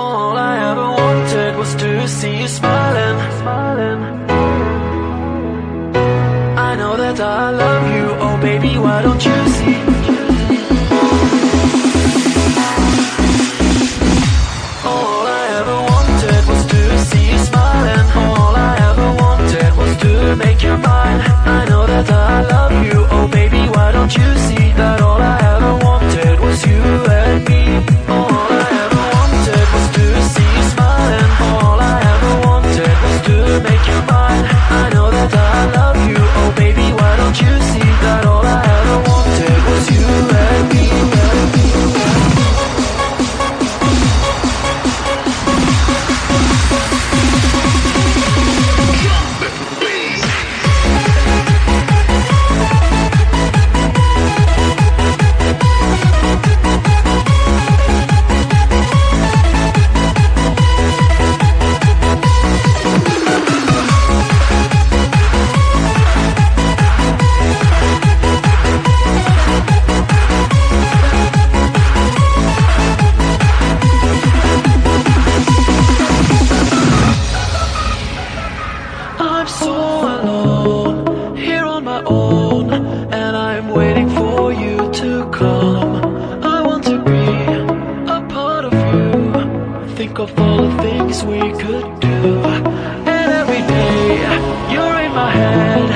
All I ever wanted was to see you smiling. I know that I love you, oh baby, why don't you see? All I ever wanted was to see you smiling. All I ever wanted was to make you mine. I know that I love you, oh baby, why don't you see that all I ever wanted was you and me? All I ever wanted was to see you smiling. All I ever wanted was to make you mine. I know that I love you, oh baby, why don't you see that all I ever wanted was you and me? I'm so alone, here on my own, and I'm waiting for you to come. I want to be a part of you, think of all the things we could do. And every day, you're in my head,